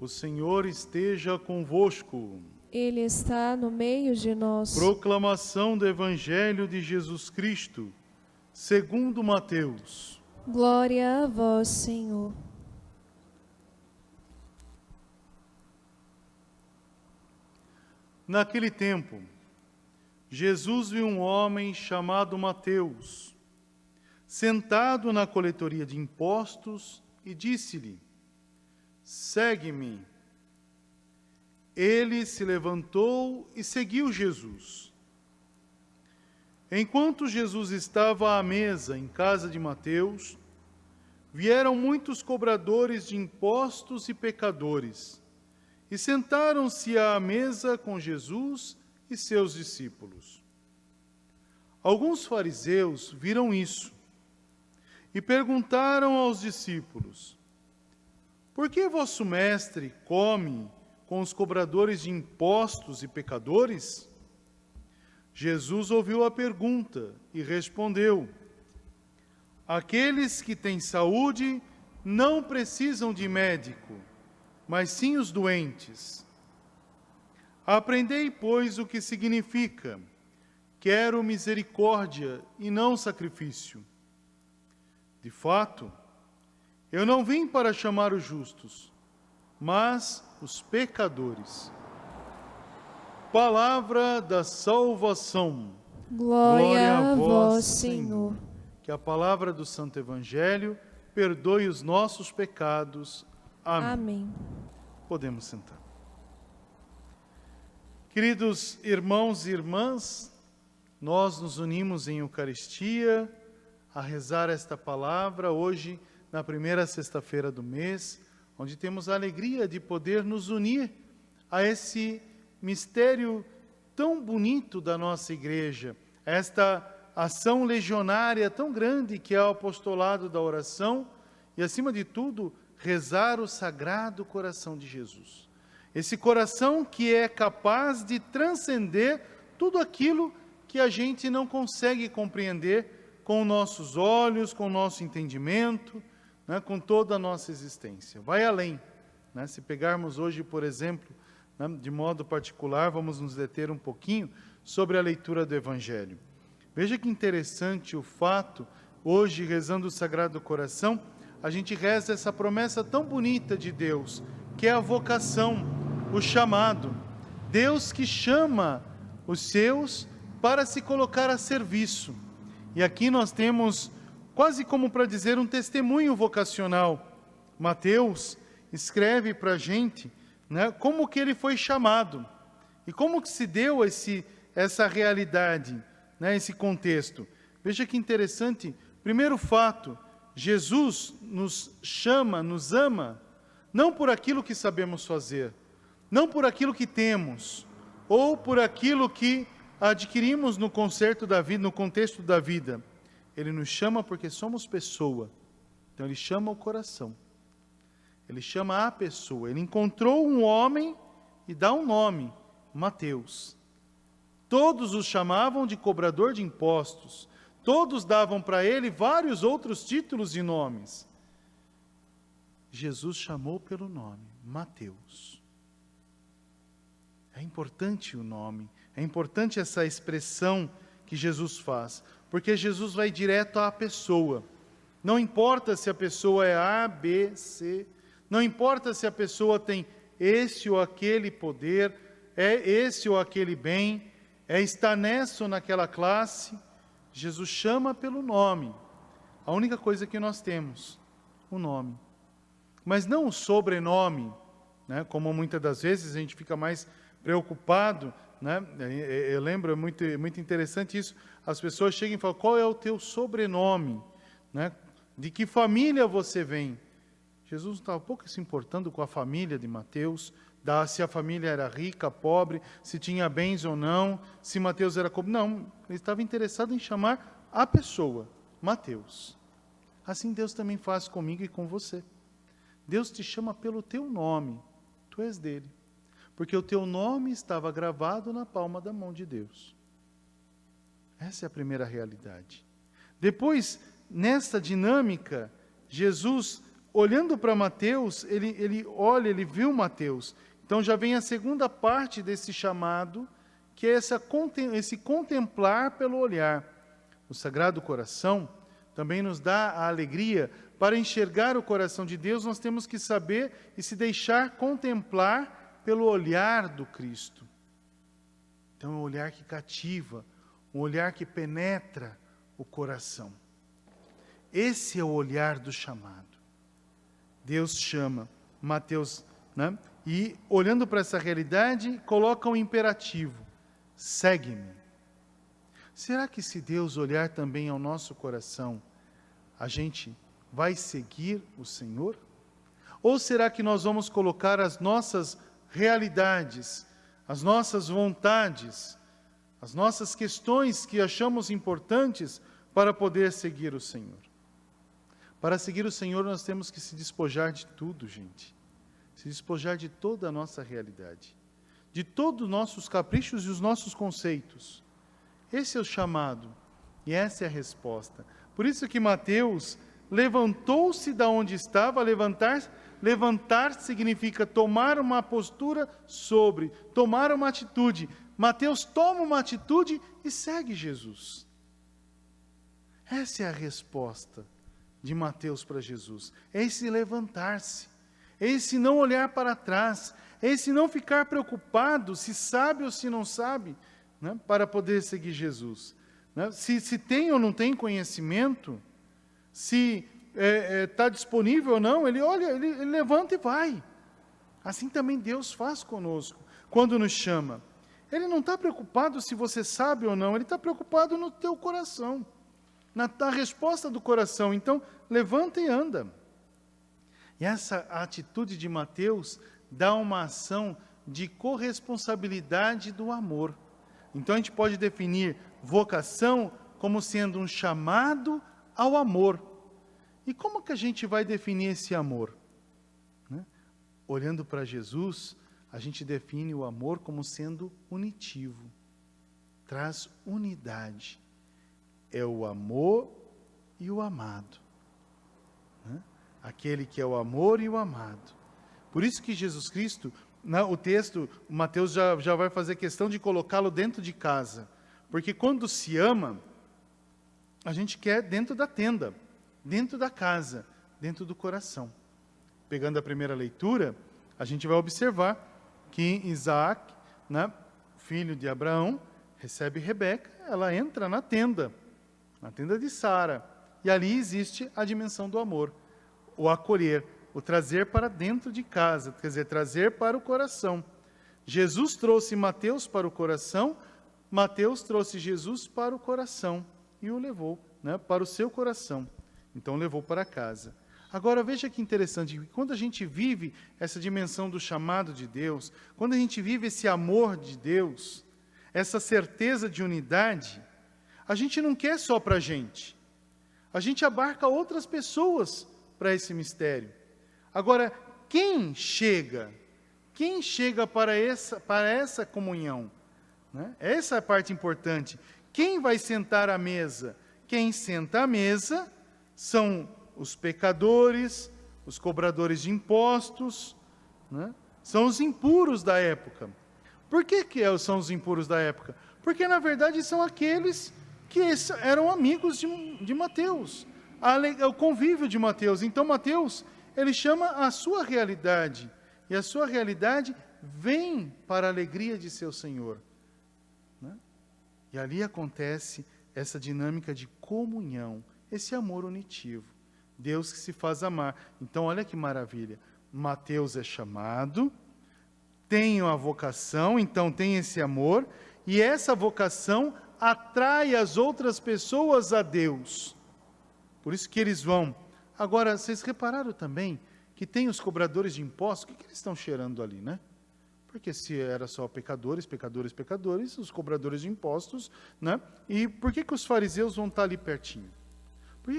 O Senhor esteja convosco. Ele está no meio de nós. Proclamação do Evangelho de Jesus Cristo, segundo Mateus. Glória a vós, Senhor. Naquele tempo, Jesus viu um homem chamado Mateus, sentado na coletoria de impostos, e disse-lhe: Segue-me. Ele se levantou e seguiu Jesus. Enquanto Jesus estava à mesa em casa de Mateus, vieram muitos cobradores de impostos e pecadores, e sentaram-se à mesa com Jesus e seus discípulos. Alguns fariseus viram isso e perguntaram aos discípulos: Por que vosso mestre come com os cobradores de impostos e pecadores? Jesus ouviu a pergunta e respondeu: Aqueles que têm saúde não precisam de médico, mas sim os doentes. Aprendei, pois, o que significa: quero misericórdia e não sacrifício. De fato, eu não vim para chamar os justos, mas os pecadores. Palavra da salvação. Glória a vós, Senhor. Que a palavra do Santo Evangelho perdoe os nossos pecados. Amém. Amém. Podemos sentar. Queridos irmãos e irmãs, nós nos unimos em Eucaristia a rezar esta palavra hoje, na primeira sexta-feira do mês, onde temos a alegria de poder nos unir a esse mistério tão bonito da nossa igreja, esta ação legionária tão grande que é o apostolado da oração e, acima de tudo, rezar o Sagrado Coração de Jesus. Esse coração que é capaz de transcender tudo aquilo que a gente não consegue compreender com nossos olhos, com o nosso entendimento, né, com toda a nossa existência. Vai além. Né? Se pegarmos hoje, por exemplo, né, de modo particular, vamos nos deter um pouquinho sobre a leitura do Evangelho. Veja que interessante o fato, hoje, rezando o Sagrado Coração, a gente reza essa promessa tão bonita de Deus, que é a vocação, o chamado. Deus que chama os seus para se colocar a serviço. E aqui nós temos, quase como para dizer, um testemunho vocacional. Mateus escreve para a gente, né, como que ele foi chamado e como que se deu essa realidade, né, esse contexto. Veja que interessante. Primeiro fato, Jesus nos chama, nos ama, não por aquilo que sabemos fazer, não por aquilo que temos, ou por aquilo que adquirimos no contexto da vida. Ele nos chama porque somos pessoa. Então ele chama o coração. Ele chama a pessoa. Ele encontrou um homem e dá um nome, Mateus. Todos os chamavam de cobrador de impostos. Todos davam para ele vários outros títulos e nomes. Jesus chamou pelo nome, Mateus. É importante o nome. É importante essa expressão que Jesus faz, porque Jesus vai direto à pessoa. Não importa se a pessoa é A, B, C, não importa se a pessoa tem esse ou aquele poder, é esse ou aquele bem, está nessa ou naquela classe. Jesus chama pelo nome. A única coisa que nós temos, o nome. Mas não o sobrenome, né? Como muitas das vezes a gente fica mais preocupado, né? Eu lembro, é muito interessante isso, as pessoas chegam e falam: qual é o teu sobrenome? Né? De que família você vem? Jesus não estava pouco se importando com a família de Mateus, se a família era rica, pobre, se tinha bens ou não, se Mateus era... Não, ele estava interessado em chamar a pessoa, Mateus. Assim Deus também faz comigo e com você. Deus te chama pelo teu nome, tu és dele. Porque o teu nome estava gravado na palma da mão de Deus. Essa é a primeira realidade. Depois, nesta dinâmica, Jesus olhando para Mateus, ele olha, ele viu Mateus. Então já vem a segunda parte desse chamado, que é esse contemplar pelo olhar. O Sagrado Coração também nos dá a alegria. Para enxergar o coração de Deus, nós temos que saber e se deixar contemplar pelo olhar do Cristo. Então é um olhar que cativa, um olhar que penetra o coração. Esse é o olhar do chamado. Deus chama Mateus, né? E olhando para essa realidade, coloca um imperativo: segue-me. Será que se Deus olhar também ao nosso coração, a gente vai seguir o Senhor? Ou será que nós vamos colocar as nossas realidades, as nossas vontades, as nossas questões que achamos importantes para poder seguir o Senhor? Para seguir o Senhor, nós temos que se despojar de tudo, gente. Se despojar de toda a nossa realidade, de todos os nossos caprichos e os nossos conceitos. Esse é o chamado e essa é a resposta. Por isso que Mateus levantou-se da onde estava. Levantar significa tomar uma postura sobre, tomar uma atitude. Mateus toma uma atitude e segue Jesus. Essa é a resposta de Mateus para Jesus. É esse levantar-se, é esse não olhar para trás, é esse não ficar preocupado se sabe ou se não sabe, né, para poder seguir Jesus. Né? Se tem ou não tem conhecimento, se está disponível ou não, ele olha, ele levanta e vai. Assim também Deus faz conosco, quando nos chama. Ele não está preocupado se você sabe ou não, ele está preocupado no teu coração, na resposta do coração. Então, levanta e anda. E essa atitude de Mateus dá uma ação de corresponsabilidade do amor. Então, a gente pode definir vocação como sendo um chamado ao amor. E como que a gente vai definir esse amor? Né? Olhando para Jesus, a gente define o amor como sendo unitivo. Traz unidade. É o amor e o amado. Né? Aquele que é o amor e o amado. Por isso que Jesus Cristo, o texto, Mateus já vai fazer questão de colocá-lo dentro de casa. Porque quando se ama, a gente quer dentro da tenda, dentro da casa, dentro do coração. Pegando a primeira leitura, a gente vai observar que Isaac, né, filho de Abraão, recebe Rebeca, ela entra na tenda de Sara. E ali existe a dimensão do amor, o acolher, o trazer para dentro de casa, quer dizer, trazer para o coração. Jesus trouxe Mateus para o coração, Mateus trouxe Jesus para o coração e o levou, né, para o seu coração. Então levou para casa. Agora veja que interessante, quando a gente vive essa dimensão do chamado de Deus, quando a gente vive esse amor de Deus, essa certeza de unidade, a gente não quer só para a gente abarca outras pessoas para esse mistério. Agora, quem chega para essa comunhão? Né? Essa é a parte importante. Quem vai sentar à mesa? Quem senta à mesa são os pecadores, os cobradores de impostos, né? São os impuros da época. Por que são os impuros da época? Porque, na verdade, são aqueles que eram amigos de Mateus, o convívio de Mateus. Então, Mateus, ele chama a sua realidade, e a sua realidade vem para a alegria de seu Senhor. Né? E ali acontece essa dinâmica de comunhão, esse amor unitivo. Deus que se faz amar. Então, olha que maravilha. Mateus é chamado, tem a vocação, então tem esse amor, e essa vocação atrai as outras pessoas a Deus. Por isso que eles vão. Agora, vocês repararam também que tem os cobradores de impostos, o que eles estão cheirando ali, né? Porque se era só pecadores, os cobradores de impostos, né? E por que os fariseus vão estar ali pertinho? O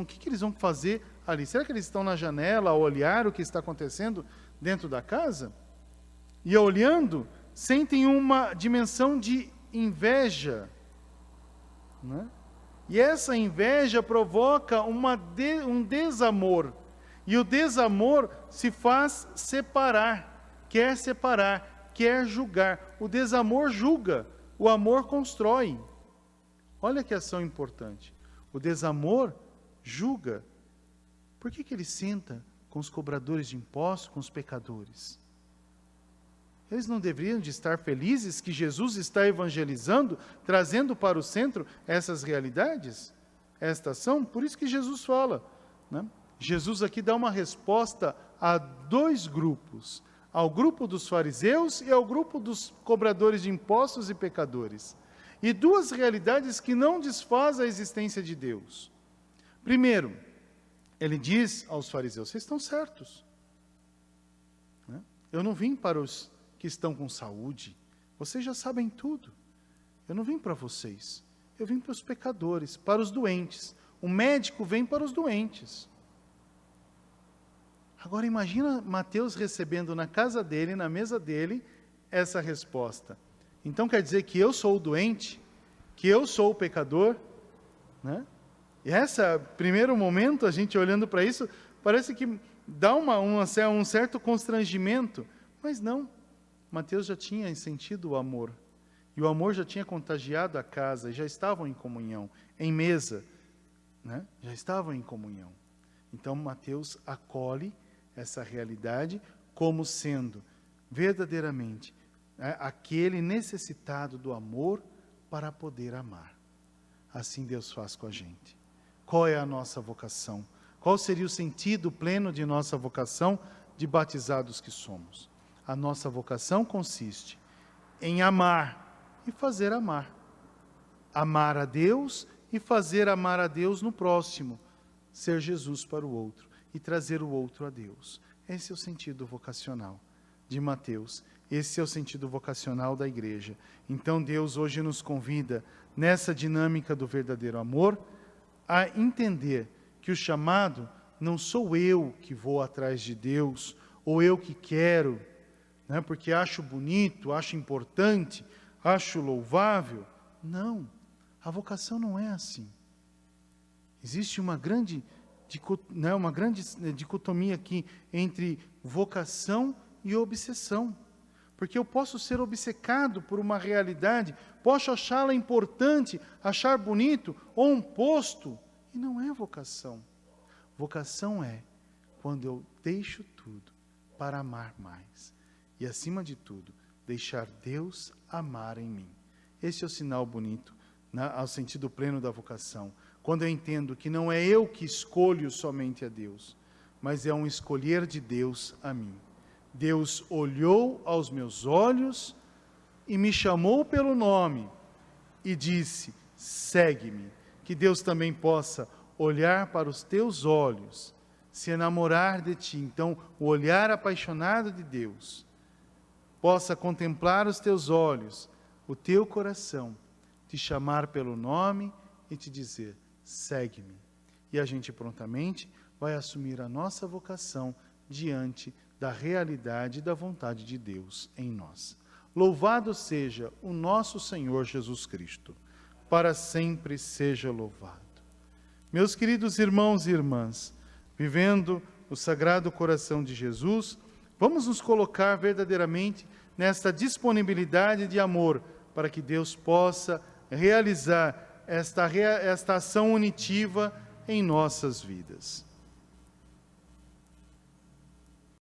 que eles vão fazer ali? Será que eles estão na janela a olhar o que está acontecendo dentro da casa? E olhando, sentem uma dimensão de inveja, né? E essa inveja provoca um desamor. E o desamor se faz separar, quer julgar. O desamor julga, o amor constrói. Olha que ação importante. O desamor julga. Por que ele senta com os cobradores de impostos, com os pecadores? Eles não deveriam de estar felizes que Jesus está evangelizando, trazendo para o centro essas realidades, esta ação? Por isso que Jesus fala, né? Jesus aqui dá uma resposta a dois grupos, ao grupo dos fariseus e ao grupo dos cobradores de impostos e pecadores. E duas realidades que não desfazem a existência de Deus. Primeiro, ele diz aos fariseus: vocês estão certos. Né? Eu não vim para os que estão com saúde, vocês já sabem tudo. Eu não vim para vocês, eu vim para os pecadores, para os doentes. O médico vem para os doentes. Agora imagina Mateus recebendo na casa dele, na mesa dele, essa resposta. Então quer dizer que eu sou o doente, que eu sou o pecador, né? E primeiro momento, a gente olhando para isso, parece que dá um certo constrangimento, mas não. Mateus já tinha sentido o amor, e o amor já tinha contagiado a casa, e já estavam em comunhão, em mesa, né? Já estavam em comunhão. Então Mateus acolhe essa realidade como sendo verdadeiramente aquele necessitado do amor para poder amar. Assim Deus faz com a gente. Qual é a nossa vocação? Qual seria o sentido pleno de nossa vocação de batizados que somos? A nossa vocação consiste em amar e fazer amar. Amar a Deus e fazer amar a Deus no próximo. Ser Jesus para o outro e trazer o outro a Deus. Esse é o sentido vocacional de Mateus. Esse é o sentido vocacional da igreja. Então Deus hoje nos convida, nessa dinâmica do verdadeiro amor, a entender que o chamado não sou eu que vou atrás de Deus, ou eu que quero, né, porque acho bonito, acho importante, acho louvável. Não, a vocação não é assim. Existe uma grande dicotomia aqui entre vocação e obsessão. Porque eu posso ser obcecado por uma realidade, posso achá-la importante, achar bonito, ou um posto, e não é vocação. Vocação é quando eu deixo tudo para amar mais. E, acima de tudo, deixar Deus amar em mim. Esse é o sinal bonito, ao sentido pleno da vocação. Quando eu entendo que não é eu que escolho somente a Deus, mas é um escolher de Deus a mim. Deus olhou aos meus olhos e me chamou pelo nome e disse: segue-me. Que Deus também possa olhar para os teus olhos, se enamorar de ti. Então, o olhar apaixonado de Deus possa contemplar os teus olhos, o teu coração, te chamar pelo nome e te dizer: segue-me. E a gente prontamente vai assumir a nossa vocação diante da realidade e da vontade de Deus em nós. Louvado seja o nosso Senhor Jesus Cristo. Para sempre seja louvado. Meus queridos irmãos e irmãs, vivendo o Sagrado Coração de Jesus, vamos nos colocar verdadeiramente nesta disponibilidade de amor, para que Deus possa realizar esta ação unitiva em nossas vidas.